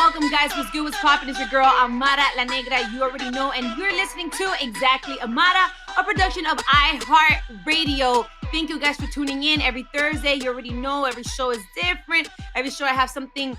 welcome, guys. What's good? What's poppin'? It's your girl, Amara, La Negra. You already know. And you're listening to Exactly Amara, a production of iHeartRadio. Thank you guys for tuning in every Thursday. You already know every show is different. Every show I have something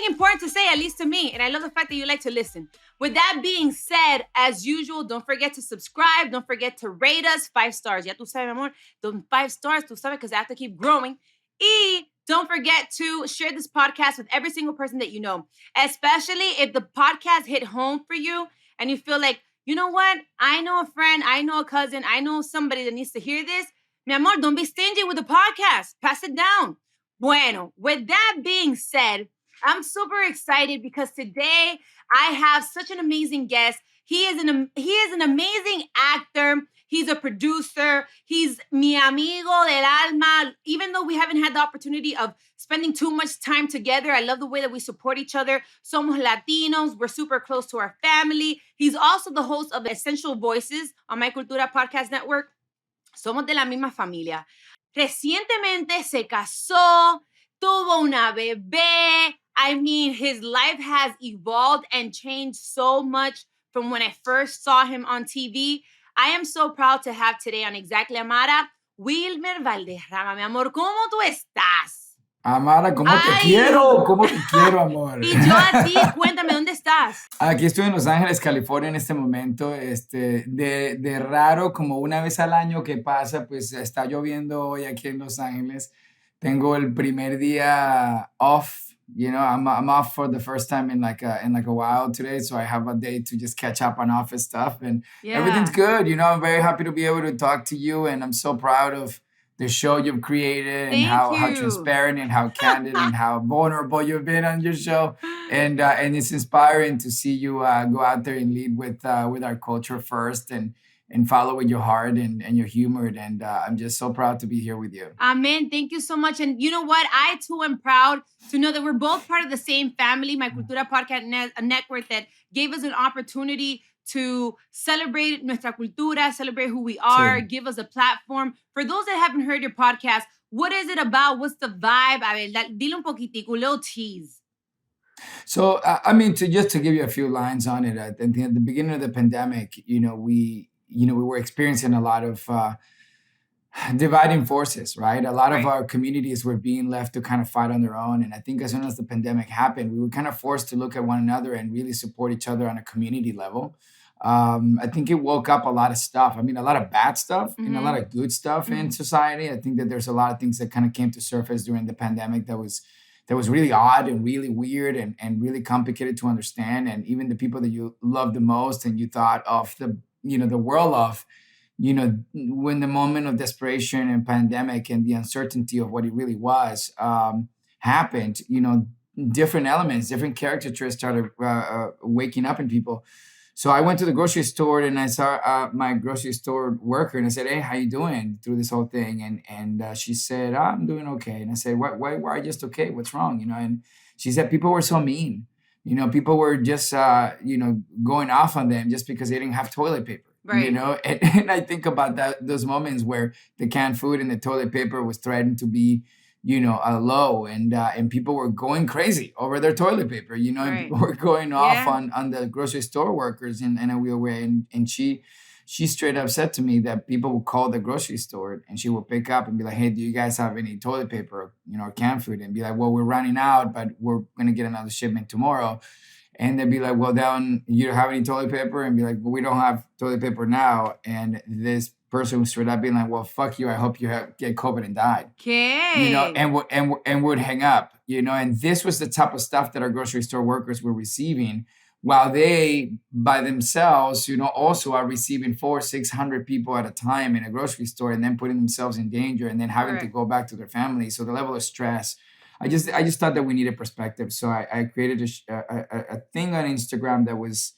important to say, at least to me. And I love the fact that you like to listen. With that being said, as usual, don't forget to subscribe. Don't forget to rate us 5 stars. Ya tú sabes, mi amor. Those 5 stars, tú sabes, because I have to keep growing. Y don't forget to share this podcast with every single person that you know, especially if the podcast hit home for you and you feel like, you know what? I know a friend, I know a cousin, I know somebody that needs to hear this. Mi amor, don't be stingy with the podcast. Pass it down. Bueno, with that being said, I'm super excited because today I have such an amazing guest. He is an amazing actor. He's a producer. He's mi amigo del alma. Even though we haven't had the opportunity of spending too much time together, I love the way that we support each other. Somos Latinos. We're super close to our family. He's also the host of Essential Voices on my Cultura podcast network. Somos de la misma familia. Recientemente se casó, tuvo una bebé. I mean, his life has evolved and changed so much from when I first saw him on TV. I am so proud to have today on Exactly Amara, Wilmer Valderrama. Mi amor, ¿cómo tú estás? Amara, ¿cómo te quiero? ¿Cómo te quiero, amor? Y yo a ti, cuéntame, ¿dónde estás? Aquí estoy en Los Ángeles, California en este momento. De raro, como una vez al año que pasa, pues está lloviendo hoy aquí en Los Ángeles. Tengo el primer día off. You know, I'm off for the first time in like a while today, so I have a day to just catch up on office stuff, and everything's good. You know, I'm very happy to be able to talk to you, and I'm so proud of the show you've created and how transparent and how candid and how vulnerable you've been on your show, and it's inspiring to see you go out there and lead with our culture first and follow with your heart and your humor. And I'm just so proud to be here with you. Amen. Thank you so much. And you know what? I too am proud to know that we're both part of the same family, my Cultura podcast a network that gave us an opportunity to celebrate nuestra cultura, celebrate who we are, give us a platform. For those that haven't heard your podcast, what is it about? What's the vibe? A ver, dile un poquitico, a little tease. So, I mean, to give you a few lines on it, at the beginning of the pandemic, we were experiencing a lot of dividing forces, right? A lot of our communities were being left to kind of fight on their own. And I think as soon as the pandemic happened, we were kind of forced to look at one another and really support each other on a community level. I think it woke up a lot of stuff. I mean, a lot of bad stuff and a lot of good stuff in society. I think that there's a lot of things that kind of came to surface during the pandemic that was really odd and really weird and really complicated to understand. And even the people that you love the most and you thought of the world of, when the moment of desperation and pandemic and the uncertainty of what it really was happened, different elements, different caricature traits started waking up in people. So I went to the grocery store and I saw my grocery store worker and I said, "Hey, how you doing through this whole thing?" And she said, "I'm doing okay." And I said, why are you just okay? What's wrong? And she said, people were so mean. People were just, going off on them just because they didn't have toilet paper. Right. And I think about those moments where the canned food and the toilet paper was threatened to be, low, and people were going crazy over their toilet paper, and people were going off on the grocery store workers in a weird way. And she straight up said to me that people would call the grocery store and she would pick up and be like, "Hey, do you guys have any toilet paper, or canned food?" And be like, "Well, we're running out, but we're going to get another shipment tomorrow." And they'd be like, "Well, then you don't have any toilet paper?" And be like, "Well, we don't have toilet paper now." And this person was straight up being like, "Well, fuck you. I hope you get COVID and died." Okay. And would hang up, and this was the type of stuff that our grocery store workers were receiving, while they by themselves, also are receiving 400-600 people at a time in a grocery store and then putting themselves in danger and then having to go back to their families. So the level of stress, I just thought that we needed perspective. So I created a thing on Instagram that was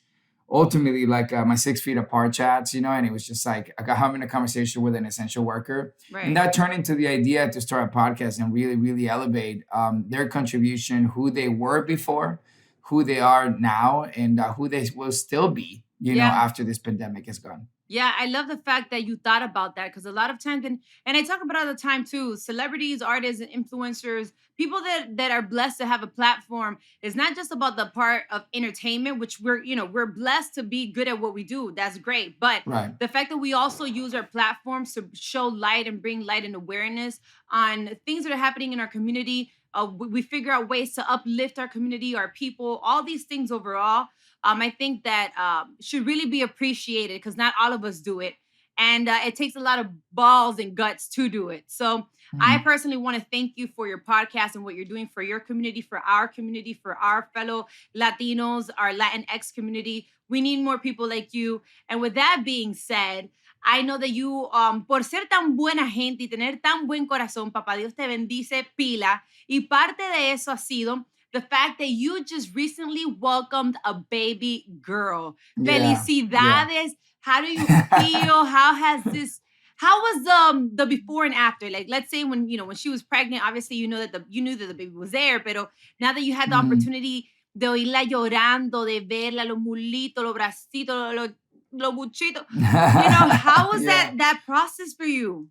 ultimately like my 6 feet apart chats, and it was just like having a conversation with an essential worker. Right. And that turned into the idea to start a podcast and really, really elevate their contribution, who they were before, who they are now, and who they will still be, after this pandemic is gone. Yeah, I love the fact that you thought about that because a lot of times, and I talk about it all the time too. Celebrities, artists, and influencers, people that are blessed to have a platform, is not just about the part of entertainment, which we're blessed to be good at what we do. That's great, but Right. the fact that we also use our platforms to show light and bring light and awareness on things that are happening in our community. We figure out ways to uplift our community, our people, all these things overall. I think that should really be appreciated because not all of us do it. And it takes a lot of balls and guts to do it. So I Mhm. personally want to thank you for your podcast and what you're doing for your community, for our fellow Latinos, our Latinx community. We need more people like you. And with that being said, I know that you, por ser tan buena gente y tener tan buen corazón, papá Dios te bendice pila. Y parte de eso ha sido the fact that you just recently welcomed a baby girl. Yeah. Yeah. Felicidades. How do you feel? How was the before and after? Like let's say when she was pregnant, obviously you knew that the baby was there, pero now that you had the Mhm. opportunity de oírla llorando, de verla, los mulitos, los bracitos, los buchitos, how was Yeah. that process for you?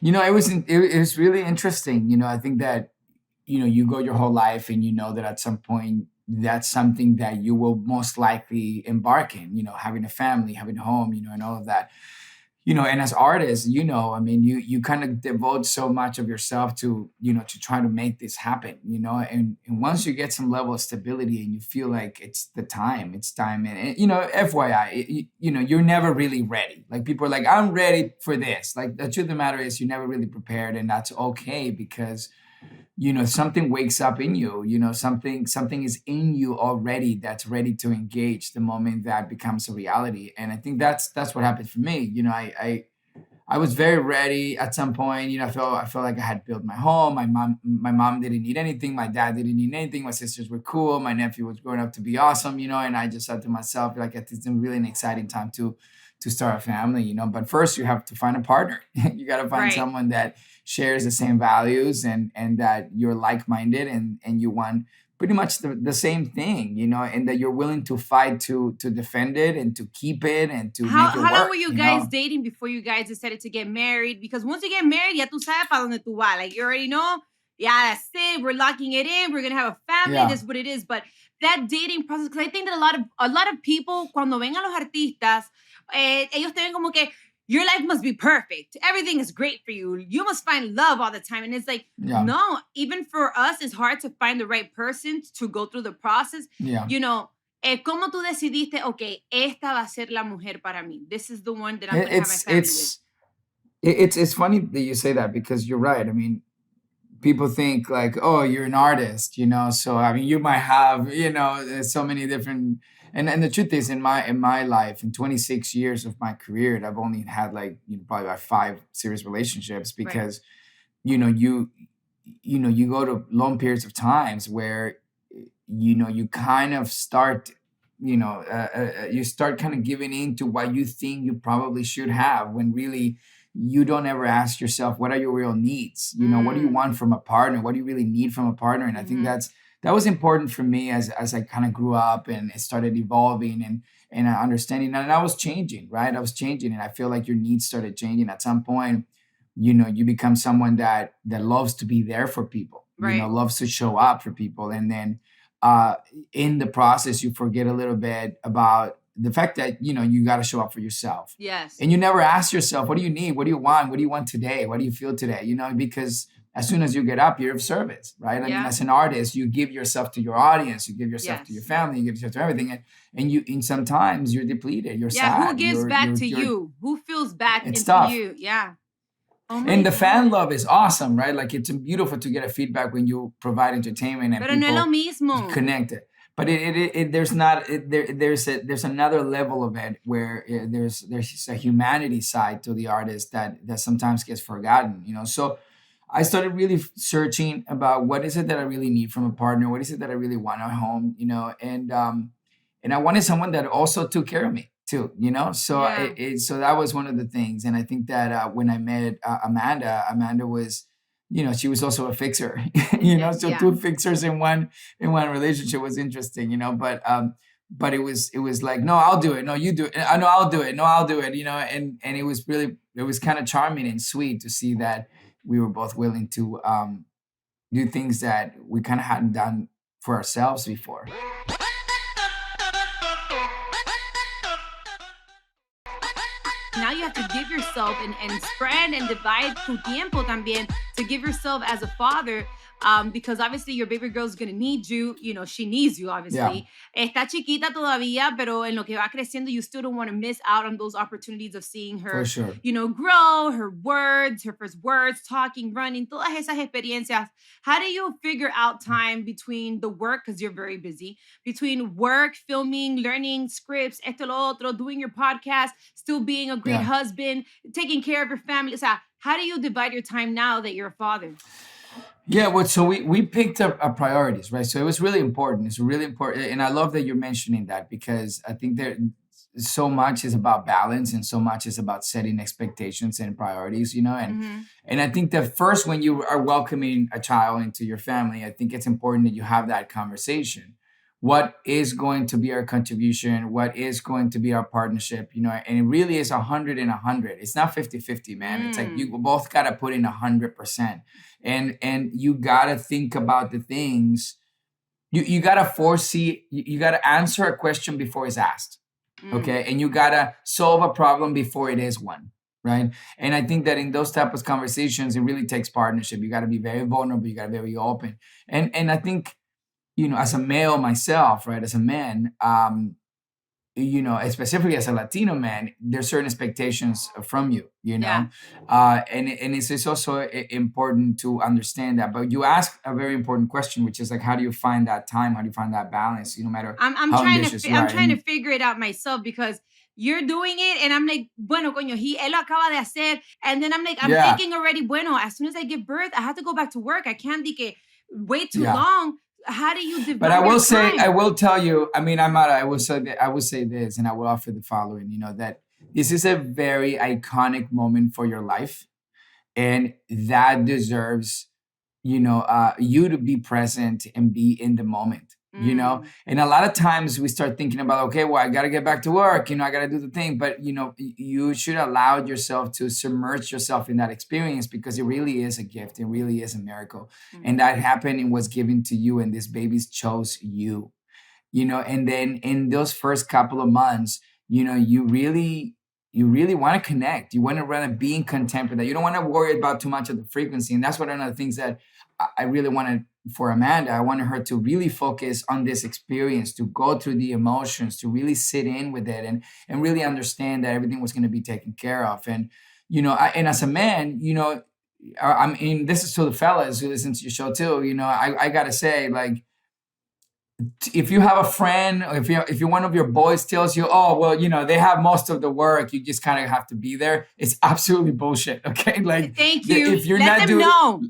It was really interesting. I think that you go your whole life and you know that at some point that's something that you will most likely embark in, having a family, having a home, and all of that. And as artists, I mean, you kind of devote so much of yourself to try to make this happen, and once you get some level of stability and you feel like it's time, and FYI, you're never really ready. Like people are like, I'm ready for this. Like the truth of the matter is you're never really prepared, and that's okay because something wakes up in you, something is in you already that's ready to engage the moment that becomes a reality. And I think that's what happened for me. I was very ready at some point. I felt like I had built my home. My mom didn't need anything, my dad didn't need anything, my sisters were cool, my nephew was growing up to be awesome, and I just said to myself, like, it's really an exciting time to start a family, but first you have to find a partner. You got to find Right. someone that shares the same values, and that you're like-minded, and you want pretty much the same thing, and that you're willing to fight to defend it and to keep it and to make it How long were work, you guys dating before you guys decided to get married? Because once you get married, ya tú sabes para donde tú vas. Like you already know, yeah, that's it. We're locking it in. We're gonna have a family. Yeah. This is what it is. But that dating process, because I think that a lot of people cuando ven a los artistas, ellos te ven como que your life must be perfect. Everything is great for you. You must find love all the time. And it's like, Yeah. no, even for us, it's hard to find the right person to go through the process. Yeah. ¿Cómo tú decidiste, ok, esta va a ser la mujer para mí? This is the one that I'm It- going to have my it's family with. it's it's funny that you say that because you're right. I mean, people think like, oh, you're an artist, so I mean, you might have, there's so many different. And the truth is, in my life, in 26 years of my career, I've only had like, probably about 5 serious relationships Right. because you know you you go to long periods of times where you kind of start you start kind of giving in to what you think you probably should have, when really you don't ever ask yourself, what are your real needs? What do you Mm. want from a partner? What do you really need from a partner? And I think Mhm. that was important for me as I kind of grew up and it started evolving, and understanding, and I was changing, right? I was changing, and I feel like your needs started changing at some point. You become someone that loves to be there for people, Right. loves to show up for people, and then uh in the process you forget a little bit about the fact that you got to show up for yourself, Yes. and you never ask yourself, what do you need, what do you want today, what do you feel today, because as soon as you get up, you're of service, right? I mean, Yeah. as an artist, you give yourself to your audience, you give yourself to your Yes. family, you give yourself to everything, and sometimes you're depleted, you're Yeah. Who sad, gives back to you're you? Who feels back it's into tough. you? Yeah. Oh my And the fan God. love is awesome, right? Like, it's beautiful to get a feedback when you provide entertainment and Pero no es lo people mismo. connect it. But there's not there's another level of it where there's a humanity side to the artist that sometimes gets forgotten. So I started really searching about what is it that I really need from a partner, what is it that I really want at home, and I wanted someone that also took care of me too, So Yeah. so that was one of the things, and I think that when I met Amanda was, she was also a fixer, Yeah. So Yeah. two fixers in one relationship was interesting, But but it was like, no, I'll do it. No, you do it. No, I'll do it. No, I'll do it. And it was kind of charming and sweet to see that we were both willing to do things that we kind of hadn't done for ourselves before. Now you have to give yourself and spread and divide tu tiempo también to give yourself as a father. Because obviously your baby girl is going to need you. She needs you, obviously. Yeah. Está chiquita todavía, pero en lo que va creciendo, you still don't want to miss out on those opportunities of seeing her, for sure, grow, her first words, talking, running, todas esas experiencias. How do you figure out time between the work, because you're very busy, between work, filming, learning scripts, esto lo otro, doing your podcast, still being a great husband, taking care of your family? So how do you divide your time now that you're a father? Yeah, well, so we picked up our priorities, right? So it was really important. It's really important. And I love that you're mentioning that, because I think there so much is about balance and so much is about setting expectations and priorities, and I think that first, when you are welcoming a child into your family, I think it's important that you have that conversation. What is going to be our contribution? What is going to be our partnership? And it really is 100 and 100. It's not 50-50, man. It's like you both got to put in 100%. And you got to think about the things. You got to foresee, you got to answer a question before it's asked. Okay. And you got to solve a problem before it is one. Right. And I think that in those type of conversations, it really takes partnership. You got to be very vulnerable. You got to be very open. And I think, as a male myself, right, as a man, specifically as a Latino man, there's certain expectations from you, and it's also important to understand that. But you ask a very important question, which is like, how do you find that time? How do you find that balance? No matter I'm how trying ambitious to you are. I'm trying to figure it out myself, because you're doing it and I'm like, bueno, coño, él lo acaba de hacer. And then I'm like, I'm thinking already, bueno, as soon as I give birth, I have to go back to work. I can't wait too long. How do you divide? But I will time? I will tell you, Amara, I will say this, and I will offer the following, that this is a very iconic moment for your life, and that deserves, you to be present and be in the moment. And a lot of times we start thinking about, okay, well, I got to get back to work, I got to do the thing. But, you should allow yourself to submerge yourself in that experience, because it really is a gift. It really is a miracle. And that happened and was given to you, and these babies chose you, and then in those first couple of months, you really want to connect. You want to run a being content with that. You don't want to worry about too much of the frequency. And that's one of the things that I really wanted for Amanda. I wanted her to really focus on this experience, to go through the emotions, to really sit in with it and really understand that everything was going to be taken care of. And, and as a man, I mean, this is to the fellas who listen to your show too. I got to say, like, if you have a friend, or if you one of your boys tells you, oh, well, they have most of the work, you just kind of have to be there, it's absolutely bullshit. Okay, like, thank you. If you're Let not them doing, know.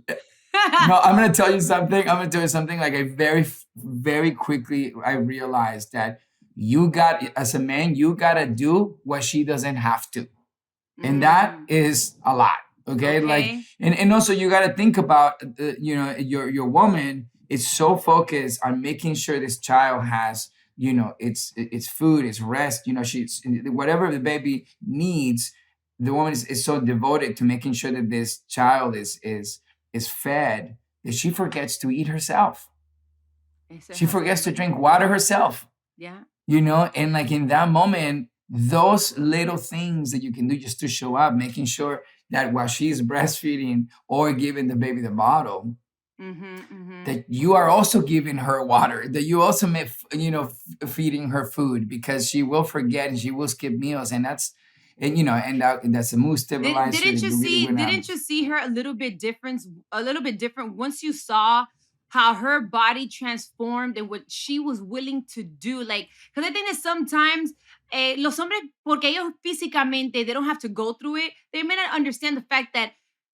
No, I'm gonna tell you something. Like, I very, very quickly I realized that as a man, you gotta do what she doesn't have to, and that is a lot. Okay, like, and also you gotta think about, your woman is so focused on making sure this child has, it's food, it's rest, she's whatever the baby needs. The woman is so devoted to making sure that this child is fed that she forgets to eat herself. She forgets to drink water herself. Yeah. And like, in that moment, those little things that you can do just to show up, making sure that while she's breastfeeding or giving the baby the bottle, that you are also giving her water, that you also feeding her food, because she will forget and she will skip meals, and that's a mood stabilizer. Didn't you see her a little bit different once you saw how her body transformed and what she was willing to do? Like, because I think that sometimes los hombres, porque ellos físicamente, they don't have to go through it, they may not understand the fact that,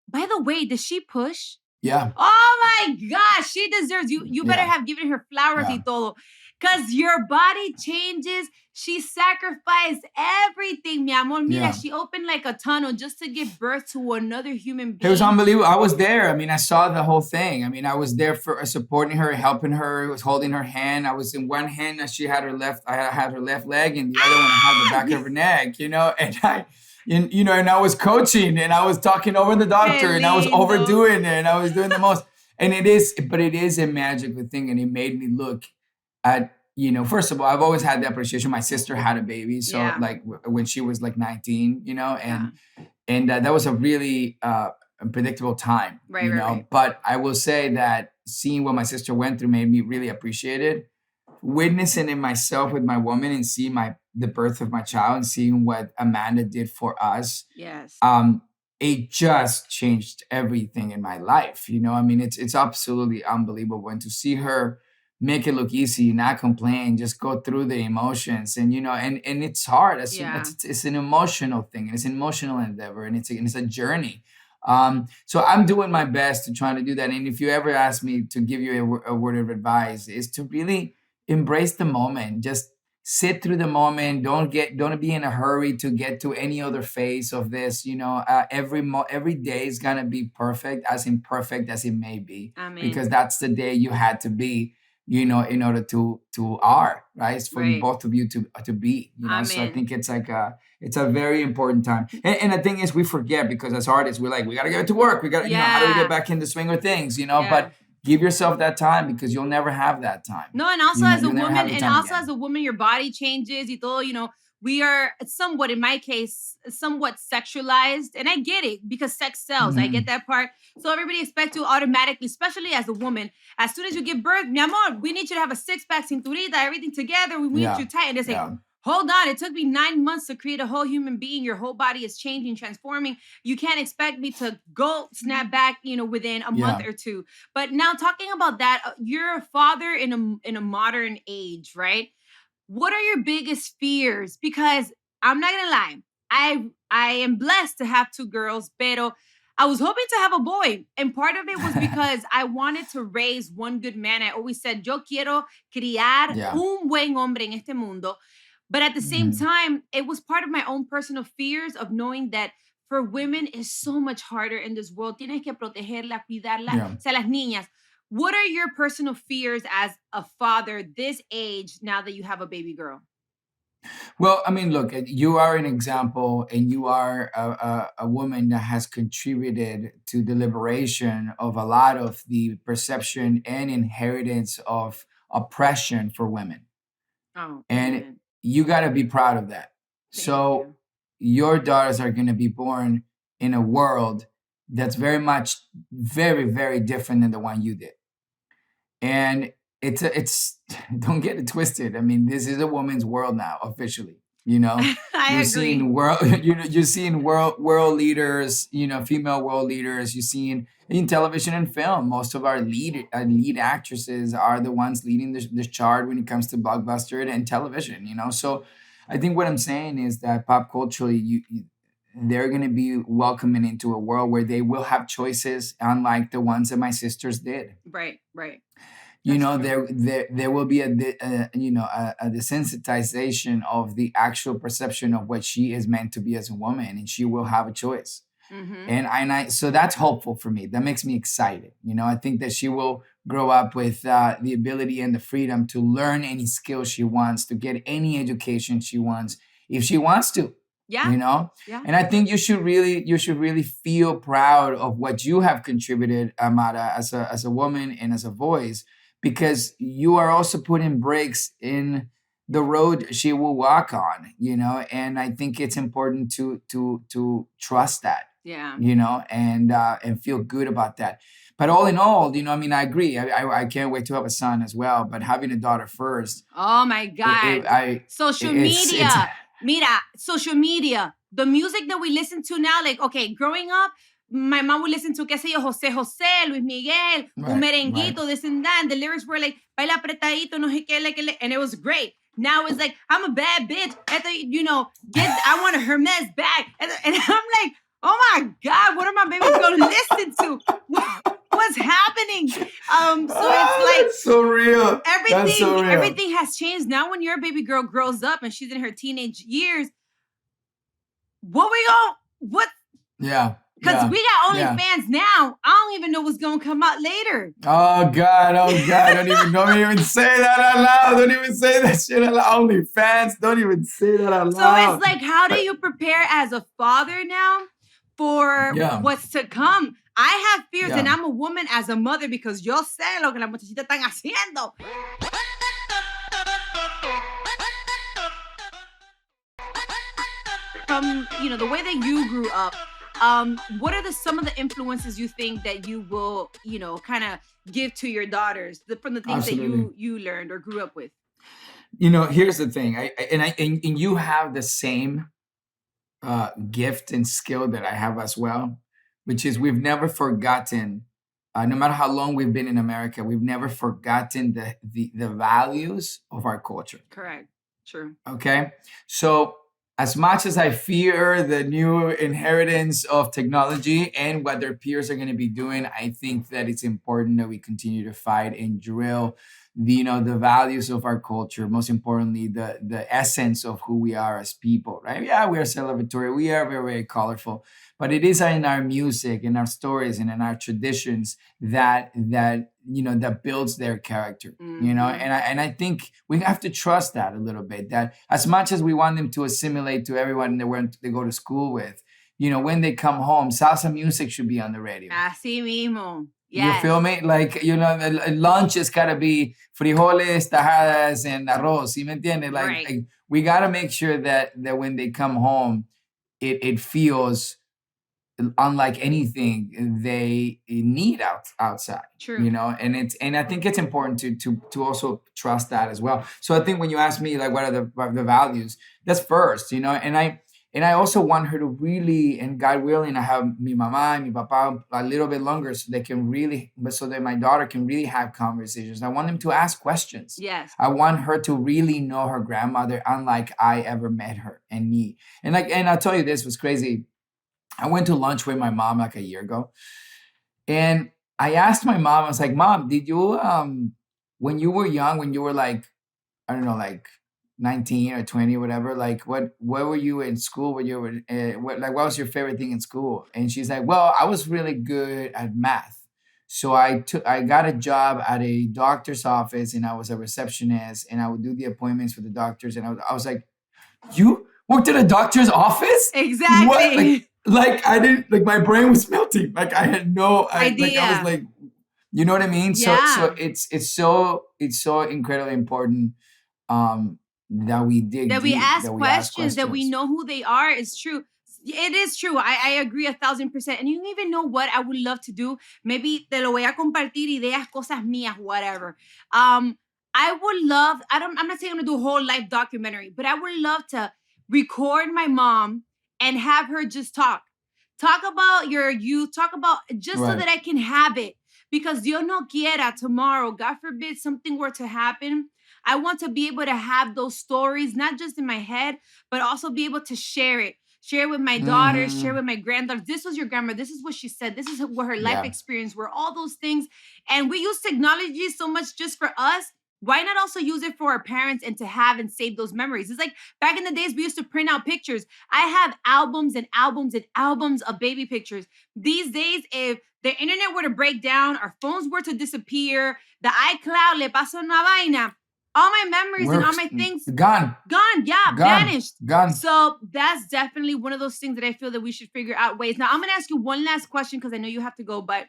by the way, does she push? Yeah. Oh my gosh, she deserves you. You better have given her flowers y todo. Because your body changes. She sacrificed everything, mi amor. Mira, Yeah. she opened like a tunnel just to give birth to another human being. It was unbelievable. I was there. I mean, I saw the whole thing. I mean, I was there for supporting her, helping her. I was holding her hand. I was in one hand and she had her left. I had her left leg, and the other one I had the back of her neck. And and I was coaching, and I was talking over the doctor, and I was overdoing it, and I was doing the most. And it is a magical thing, and it made me look at. First of all, I've always had the appreciation. My sister had a baby, so like when she was like 19, and that was a really unpredictable time, right. But I will say that seeing what my sister went through made me really appreciate it. Witnessing it myself with my woman and seeing the birth of my child and seeing what Amanda did for us. Yes. It just changed everything in my life. I mean, it's absolutely unbelievable. And to see her make it look easy, not complain, just go through the emotions, and and it's hard. It's an emotional thing, and it's an emotional endeavor, and it's a journey. So I'm doing my best to try to do that. And if you ever ask me to give you a word of advice, is to really embrace the moment. Just sit through the moment. Don't be in a hurry to get to any other phase of this. Every day is gonna be perfect, as imperfect as it may be. Amen. Because that's the day you had to be, in order to are, right? It's for both of you to be, Amen. So I think it's like it's a very important time. And the thing is, we forget, because as artists, we're like, we got to get to work. We got to, how do we get back in the swing of things, But give yourself that time, because you'll never have that time. No, and also as a woman, your body changes. Y todo, we are somewhat, in my case, somewhat sexualized. And I get it, because sex sells. Mm-hmm. I get that part. So everybody expects you automatically, especially as a woman, as soon as you give birth, mi amor, we need you to have a six-pack, cinturita, everything together. We need you tight. And they say, hold on, it took me 9 months to create a whole human being. Your whole body is changing, transforming. You can't expect me to go snap back, within a month or two. But now, talking about that, you're a father in a modern age, right? What are your biggest fears? Because I'm not gonna lie, I am blessed to have 2 girls, pero I was hoping to have a boy. And part of it was because I wanted to raise one good man. I always said, yo quiero criar un buen hombre en este mundo. But at the same time, it was part of my own personal fears of knowing that for women it's so much harder in this world. Tienes que protegerla, cuidarla. O sea, las niñas. What are your personal fears as a father this age, now that you have a baby girl? Well, I mean, look, you are an example, and you are a woman that has contributed to the liberation of a lot of the perception and inheritance of oppression for women. Oh, and man. You got to be proud of that. So your daughters are going to be born in a world that's very much, very, very different than the one you did. And it's don't get it twisted. I mean, this is a woman's world now, officially. I agree. You're seeing world leaders, female world leaders. You're seeing in television and film, most of our lead actresses are the ones leading the chart when it comes to blockbuster and television. So I think what I'm saying is that pop culturally, they're going to be welcoming into a world where they will have choices, unlike the ones that my sisters did. Right. There will be a desensitization of the actual perception of what she is meant to be as a woman, and she will have a choice. Mm-hmm. So that's hopeful for me. That makes me excited. I think that she will grow up with the ability and the freedom to learn any skill she wants, to get any education she wants, if she wants to. Yeah. And I think you should really feel proud of what you have contributed, Amara, as a woman and as a voice, because you are also putting brakes in the road she will walk on, and I think it's important to trust that, and feel good about that. But all in all, I agree. I can't wait to have a son as well, but having a daughter first. Oh my God. Social media, the music that we listen to now, like, okay, growing up, my mom would listen to, qué sé yo, José, Luis Miguel, un merenguito, this and that. And the lyrics were like, baila apretadito, no sé qué, and it was great. Now it's like, I'm a bad bitch. I want a Hermes bag. And I'm like, oh my God, what are my babies going to listen to? What's happening? So it's like, it's so real. That's so real. Everything has changed. Now when your baby girl grows up and she's in her teenage years, what? Yeah. Because we got OnlyFans now. I don't even know what's going to come out later. Oh, God. Don't even say that out loud. Don't even say that shit out loud. OnlyFans. Don't even say that out loud. So it's like, how do you prepare as a father now for what's to come? I have fears, and I'm a woman as a mother because yo sé lo que las muchachitas están haciendo. From, the way that you grew up, what are some of the influences you think that you will, kind of give to your daughters from the things Absolutely. that you learned or grew up with? Here's the thing. And you have the same gift and skill that I have as well, which is we've never forgotten, no matter how long we've been in America, we've never forgotten the values of our culture. Correct. True. Okay. So as much as I fear the new inheritance of technology and what their peers are going to be doing, I think that it's important that we continue to fight and drill the values of our culture. Most importantly, the essence of who we are as people, right? Yeah, we are celebratory. We are very, very colorful, but it is in our music, in our stories, and in our traditions that builds their character, and I think we have to trust that a little bit, that as much as we want them to assimilate to everyone they go to school with, when they come home, salsa music should be on the radio. Así mismo. Yes. You feel me? Like, the lunch has got to be frijoles, tajadas, and arroz. ¿Sí me entiendes? Like we got to make sure that when they come home, it feels unlike anything they need outside. True. And I think it's important to also trust that as well. So I think when you ask me, like, what are the values, that's first, and I also want her to really, and God willing, I have mi mamá and mi papá a little bit longer so that my daughter can really have conversations. I want them to ask questions. Yes. I want her to really know her grandmother unlike I ever met her and me. And I'll tell you, this was crazy. I went to lunch with my mom like a year ago, and I asked my mom, I was like, Mom, did you, when you were young, when you were like, I don't know, like 19 or 20 or whatever, like where were you in school when you were, what was your favorite thing in school? And she's like, well, I was really good at math. So I got a job at a doctor's office, and I was a receptionist, and I would do the appointments for the doctors. And I was like, you worked at a doctor's office? Exactly. What? I didn't, my brain was melting. Like I had no idea. I was like, you know what I mean? Yeah. So it's so incredibly important that we dig that deep, we ask questions, that we know who they are. Is true. It is true. I agree 1,000%. And you even know what I would love to do? Maybe te lo voy a compartir ideas, cosas mías, whatever. I would love, I'm not saying I'm gonna do a whole life documentary, but I would love to record my mom and have her just talk about your youth, talk about just so that I can have it. Because Dios no quiera, tomorrow, God forbid, something were to happen, I want to be able to have those stories, not just in my head, but also be able to share it with my daughters, share with my granddaughters. This was your grandma. This is what she said. This is what her life experience were, all those things. And we use technology so much just for us. Why not also use it for our parents and to have and save those memories? It's like back in the days, we used to print out pictures. I have albums and albums and albums of baby pictures. These days, if the internet were to break down, our phones were to disappear, the iCloud le pasó una vaina, all my memories and all my things gone, vanished. Gone. So that's definitely one of those things that I feel that we should figure out ways. Now I'm going to ask you one last question because I know you have to go, but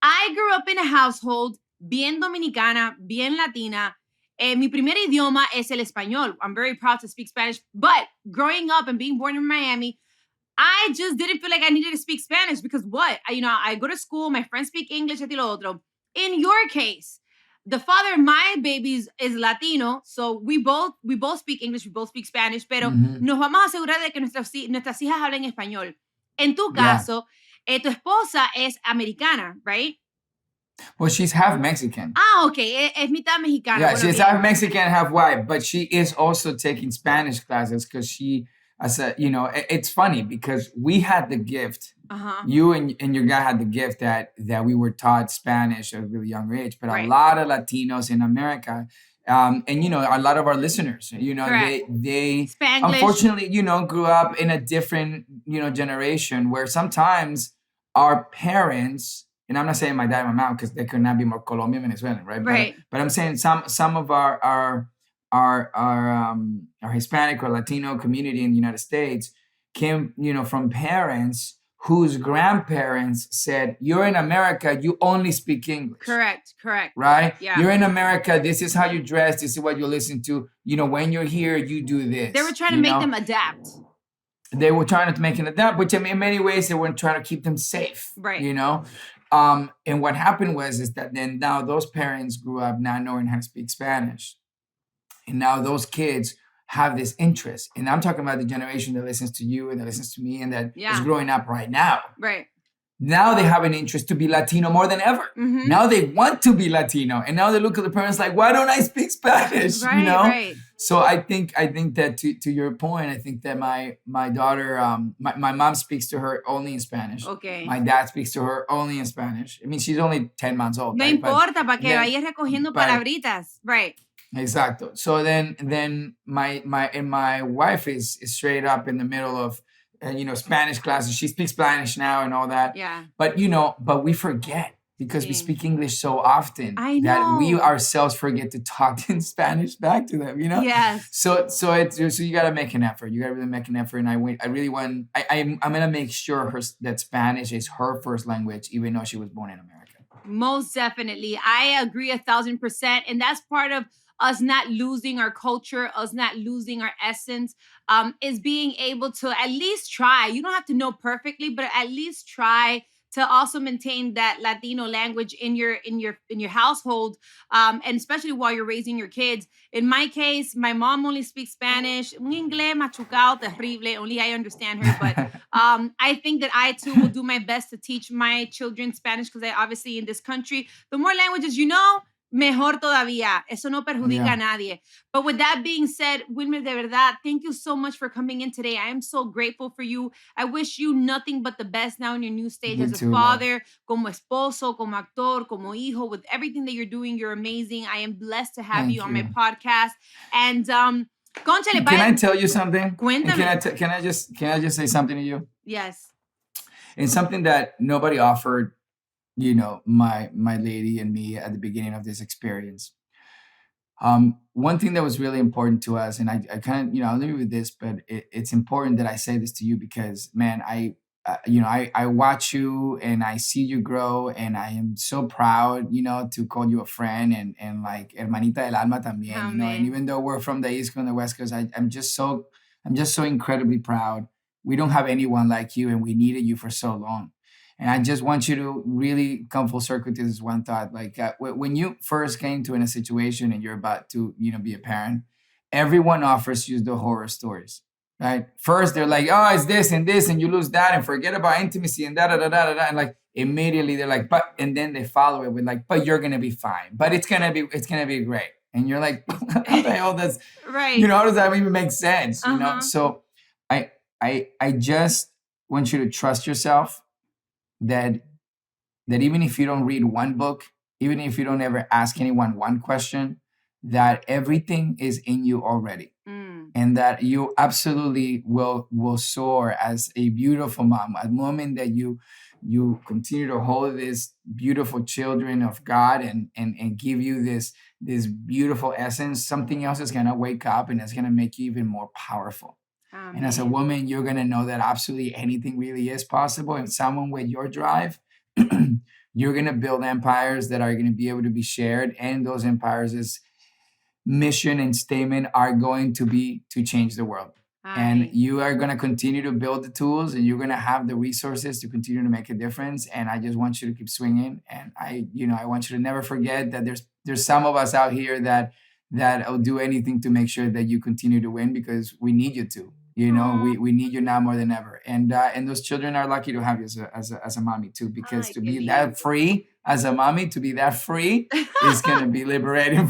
I grew up in a household bien dominicana, bien latina. Mi primer idioma es el español. I'm very proud to speak Spanish, but growing up and being born in Miami, I just didn't feel like I needed to speak Spanish because what? I go to school, my friends speak English, esto y lo otro. In your case, the father of my babies is Latino, so we both speak English, we both speak Spanish, pero nos vamos a asegurar de que nuestras hijas hablen español. En tu caso, tu esposa es americana, right? Well, she's half Mexican. Okay. Es mitad mexicana. Yeah, she's half Mexican, half white, but she is also taking Spanish classes because she, it's funny because we had the gift You and your guy had the gift that we were taught Spanish at a really young age, but a lot of Latinos in America, and a lot of our listeners, they Spanglish. Unfortunately, grew up in a different, generation where sometimes our parents, and I'm not saying my dad and my mom because they could not be more Colombian Venezuelan, right? But I'm saying some of our Hispanic or Latino community in the United States came, from parents whose grandparents said, "You're in America, you only speak English." Correct. Right? Yeah. You're in America, this is how you dress, this is what you listen to. When you're here, you do this. They were trying to make them adapt. They were trying to make it adapt, which in many ways they were trying to keep them safe. Right. And what happened is that then now those parents grew up not knowing how to speak Spanish. And now those kids have this interest. And I'm talking about the generation that listens to you and that listens to me and that is growing up right now. Right. Now they have an interest to be Latino more than ever. Mm-hmm. Now they want to be Latino. And now they look at the parents like, why don't I speak Spanish? Right. So I think that to your point, I think that my daughter, my mom speaks to her only in Spanish. Okay. My dad speaks to her only in Spanish. I mean, she's only 10 months old. No right? importa, para que vayas recogiendo palabritas. Right. Exacto. So then my wife is straight up in the middle of Spanish classes. She speaks Spanish now and all that. Yeah. But we forget because we speak English so often that we ourselves forget to talk in Spanish back to them. Yes. So you got to make an effort. You got to really make an effort. And I'm gonna make sure that Spanish is her first language, even though she was born in America. Most definitely. I agree 1,000%. And that's part of us not losing our culture, us not losing our essence, is being able to at least try. You don't have to know perfectly, but at least try to also maintain that Latino language in your household, and especially while you're raising your kids. In my case, my mom only speaks Spanish, un inglés machucado terrible. Only I understand her, but I think that I too will do my best to teach my children Spanish because I obviously in this country, the more languages you know, mejor todavía. Eso no perjudica a nadie. But with that being said, Wilmer, de verdad, thank you so much for coming in today. I am so grateful for you. I wish you nothing but the best now in your new stage as a father, como esposo, como actor, como hijo, with everything that you're doing. You're amazing. I am blessed to have you on my podcast. And conchale, can I tell you something? Cuéntame. Can I just say something to you? Yes. And something that nobody offered my lady and me at the beginning of this experience. One thing that was really important to us, and I kind of, I'll leave you with this, but it's important that I say this to you because, man, I watch you and I see you grow, and I am so proud, to call you a friend and like hermanita del alma también, and even though we're from the East Coast and the West Coast, I'm just so incredibly proud. We don't have anyone like you, and we needed you for so long. And I just want you to really come full circle to this one thought. Like when you first came to in a situation and you're about to, be a parent, everyone offers you the horror stories, right? First, they're like, oh, it's this and this, and you lose that and forget about intimacy and da-da-da-da-da-da. And like immediately they're like, but, and then they follow it with like, but you're going to be fine. But it's going to be great. And you're like, how the hell does, right. How does that even make sense? So I just want you to trust yourself. That even if you don't read one book, even if you don't ever ask anyone one question, that everything is in you already. And that you absolutely will soar as a beautiful mom. At the moment that you continue to hold these beautiful children of God and give you this beautiful essence, something else is going to wake up and it's going to make you even more powerful. And as a woman, you're going to know that absolutely anything really is possible. And someone with your drive, you're going to build empires that are going to be able to be shared. And those empires' mission and statement are going to be to change the world. And you are going to continue to build the tools and you're going to have the resources to continue to make a difference. And I just want you to keep swinging. And I want you to never forget that there's some of us out here that will do anything to make sure that you continue to win because we need you to. We need you now more than ever. And those children are lucky to have you as a mommy too, because to be that free as a mommy, to be that free is going to be liberating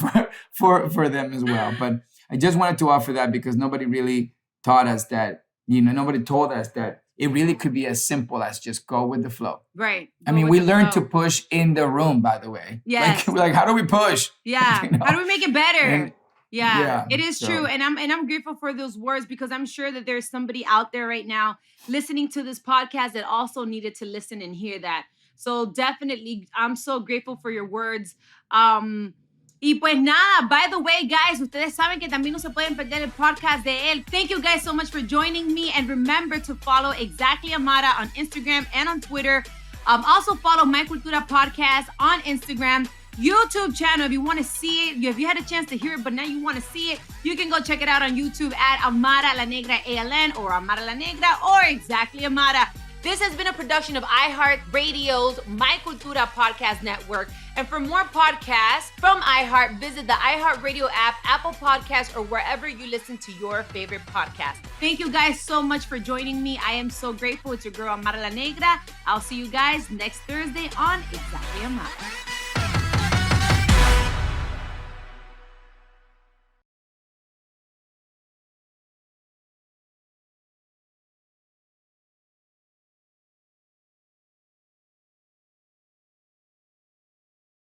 for them as well. But I just wanted to offer that because nobody really taught us that, nobody told us that it really could be as simple as just go with the flow. Right. I mean, we learned to push in the room, by the way. Yes. Like how do we push? Yeah. You know? How do we make it better? And, yeah, it is true. And I'm grateful for those words, because I'm sure that there's somebody out there right now listening to this podcast that also needed to listen and hear that. So definitely, I'm so grateful for your words. Y pues nada, by the way, guys, ustedes saben que también no se pueden perder el podcast de él. Thank you guys so much for joining me. And remember to follow Exactly Amara on Instagram and on Twitter. Also follow My Cultura Podcast on Instagram. YouTube channel, if you want to see it, if you had a chance to hear it, but now you want to see it, you can go check it out on YouTube at Amara La Negra ALN or Amara La Negra or Exactly Amara. This has been a production of iHeartRadio's My Cultura Podcast Network. And for more podcasts from iHeart, visit the iHeartRadio app, Apple Podcasts, or wherever you listen to your favorite podcast. Thank you guys so much for joining me. I am so grateful. It's your girl, Amara La Negra. I'll see you guys next Thursday on Exactly Amara.